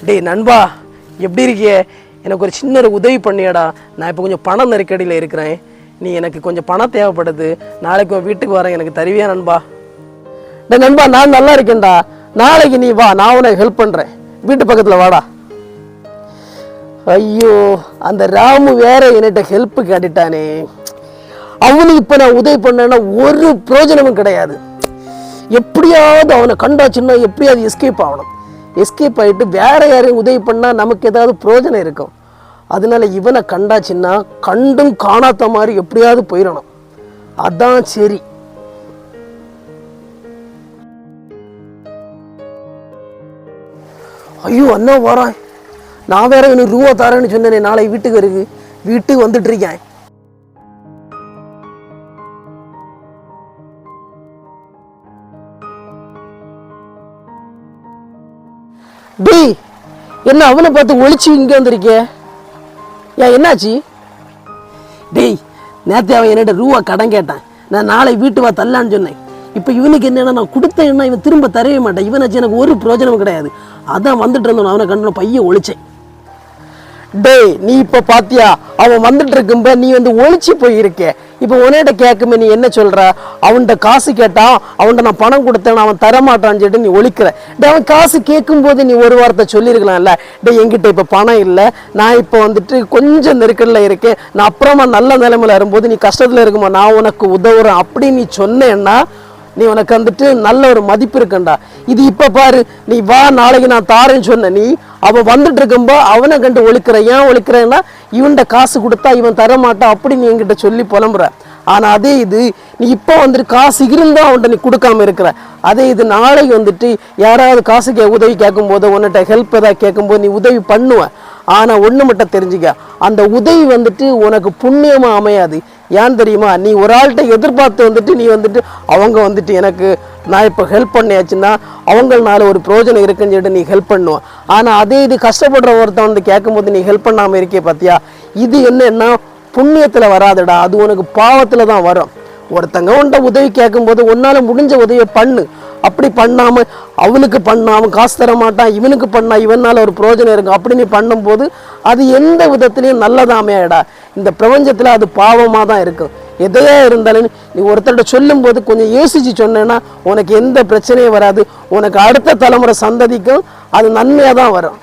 டேய் நண்பா, எப்படி இருக்கியே? எனக்கு ஒரு சின்ன உதவி பண்ணியாடா. நான் இப்போ கொஞ்சம் பணம் நெருக்கடியில் இருக்கிறேன். நீ எனக்கு கொஞ்சம் பணம் தேவைப்படுது. நாளைக்கு உன் வீட்டுக்கு வரேன், எனக்கு தருவியா நண்பா? டே நண்பா, நான் நல்லா இருக்கேன்டா. நாளைக்கு நீ வா, நான் உனக்கு ஹெல்ப் பண்ணுறேன். வீட்டு பக்கத்தில் வாடா. ஐயோ, அந்த ராமு வேற என்கிட்ட ஹெல்ப் கேட்டுட்டானே. அவனுக்கு இப்போ நான் உதவி பண்ணேன்னா ஒரு பிரயோஜனமும் கிடையாது. எப்படியாவது அவனை கண்டாச்சுன்னா எப்படியாவது எஸ்கேப் ஆகணும். எஸ்கேப் ஆகிட்டு வேற யாரையும் உதவி பண்ணால் நமக்கு ஏதாவது பிரயோஜனம் இருக்கும். அதனால இவனை கண்டாச்சுன்னா கண்டும் காணாத மாதிரி எப்படியாவது போயிடணும். அதான் சரி. ஐயோ, அண்ணா வரான். நான் வேற எனக்கு ரூபா தரேன்னு சொன்னேனே, நாளை வீட்டுக்கு இருக்கு. வீட்டுக்கு வந்துட்டு இருக்கேன். டேய், என்ன அவனை பார்த்து ஒளிச்சு இங்கே வந்திருக்கே? ஏன் என்னாச்சு? டேய், நேற்று அவன் என்னிட்ட ரூபா கடன் கேட்டான். நான் நாளை வீட்டு வா தரலான்னு சொன்னேன். இப்போ இவனுக்கு என்னன்னா, நான் கொடுத்தேன்னா இவன் திரும்ப தரவே மாட்டேன். இவனாச்சு எனக்கு ஒரு பிரயோஜனமும் கிடையாது. அதான் வந்துட்டு இருந்தோம். அவனை கண்டு பையன் ஒளிச்சேன். டேய், நீ இப்போ பாத்தியா? அவன் வந்துட்டு இருக்கும்ப நீ வந்து ஒளிச்சு போயிருக்கே. இப்போ உன்னிட்ட கேட்குமே நீ என்ன சொல்ற? அவன்கிட்ட காசு கேட்டான், அவன்கிட்ட நான் பணம் கொடுத்தேன், அவன் தரமாட்டான்னு சொல்லிட்டு நீ ஒழிக்கிற. டே, அவன் காசு கேட்கும் போது நீ ஒரு வார்த்தை சொல்லியிருக்கலாம்ல. டே, என்கிட்ட இப்போ பணம் இல்லை, நான் இப்போ வந்துட்டு கொஞ்சம் நெருக்கடில் இருக்கேன், நான் அப்புறமா நல்ல நிலைமையில வரும்போது நீ கஷ்டத்தில் இருக்குமா நான் உனக்கு உதவுறேன் அப்படின்னு நீ சொன்னேன்னா நீ உனக்கு வந்துட்டு நல்ல ஒரு மதிப்பு இருக்குண்டா. இது இப்போ பாரு, நீ வா நாளைக்கு நான் தாரேன்னு சொன்ன நீ அவன் வந்துட்டு இருக்கும்போ அவனை கண்டு ஒழிக்கிற. ஏன் ஒழிக்கிறேன்னா இவன்கிட்ட காசு கொடுத்தா இவன் தரமாட்டான் அப்படி நீ என்கிட்ட சொல்லி புலம்புற. ஆனால் அதே இது நீ இப்போ வந்துட்டு காசு இருந்தால் அவன்கிட்ட நீ கொடுக்காம இருக்கிற. அதே இது நாளைக்கு வந்துட்டு யாராவது காசு உதவி கேட்கும்போது உன்னிட்ட ஹெல்ப் ஏதாவது கேட்கும்போது நீ உதவி பண்ணுவ. ஆனால் ஒன்று மட்டும் தெரிஞ்சுக்க, அந்த உதவி வந்துட்டு உனக்கு புண்ணியமாக அமையாது. ஏன் தெரியுமா? நீ ஒரு ஆள்கிட்ட எதிர்பார்த்து வந்துட்டு நீ வந்துட்டு அவங்க வந்துட்டு எனக்கு நான் இப்போ ஹெல்ப் பண்ணியாச்சுன்னா அவங்களால ஒரு பிரயோஜனம் இருக்குன்னு சொல்லிட்டு நீ ஹெல்ப் பண்ணுவேன். ஆனால் அதே இது கஷ்டப்படுற ஒருத்தன் வந்து கேட்கும்போது நீ ஹெல்ப் பண்ணாமல் இருக்கே பார்த்தியா? இது என்னன்னா புண்ணியத்தில் வராதுடா, அது உனக்கு பாவத்தில் தான் வரும். ஒருத்தங்க உன்ட்ட உதவி கேட்கும்போது உன்னால் முடிஞ்ச உதவியை பண்ணு. அப்படி பண்ணாமல் அவனுக்கு பண்ணாமல் காசு தர மாட்டான், இவனுக்கு பண்ணா இவனால் ஒரு பிரயோஜனம் இருக்கும் அப்படி நீ பண்ணும்போது அது எந்த விதத்துலையும் நல்லதாமையாடா. இந்த பிரபஞ்சத்தில் அது பாவமாக தான் இருக்கும். எதையா இருந்தாலும் நீ ஒருத்தர்கிட்ட சொல்லும்போது கொஞ்சம் யோசிச்சு சொன்னேன்னா உனக்கு எந்த பிரச்சனையும் வராது. உனக்கு அடுத்த தலைமுறை சந்ததிக்கும் அது நன்மையாக தான் வரும்.